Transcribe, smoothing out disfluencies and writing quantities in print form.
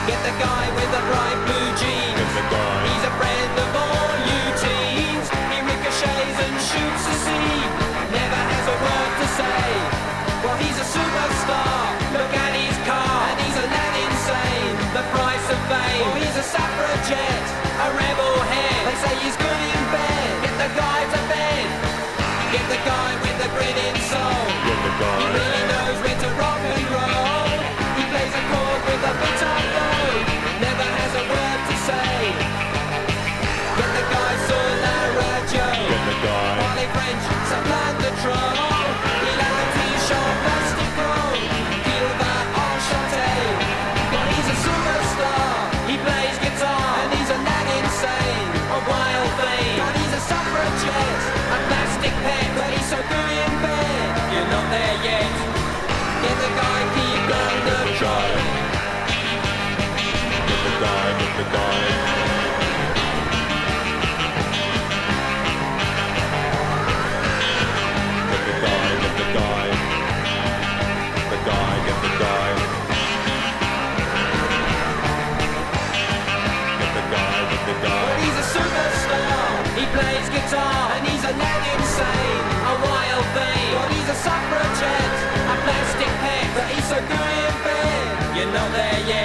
Get the guy with the bright blue jeans. Get the guy. He's a friend of all you teens. He ricochets and shoots the scene. Never has a word to say. Well, he's a superstar. Look at his car, and he's a lad insane. The price of fame. Oh, he's a suffragette, a rebel head. They say he's good in bed. Get the guy to bed. Get the guy with the grinning soul. Get the guy. He really knows when to rock and roll. He plays a chord with a bitter bow. Never has a word to say. Get the guy sur la radio. Get the guy. Parlez French, ça plane de trop. Il a un t-shirt plastico. Il va enchanter. But he's a superstar. He plays guitar and he's a lad insane. A wild thing. But he's a suffragette. A plastic pet. But he's so good in bed. You're not there yet. Get the guy, keep on the try. Get the guy. Get the guy. Get the guy. Get the guy. The guy. Get the guy. Get the guy. Get the guy. But he's a superstar. He plays guitar and he's a lad insane. A wild thing. But he's a suffragette. A plastic pet. But he's so good in bed. You're not there yet.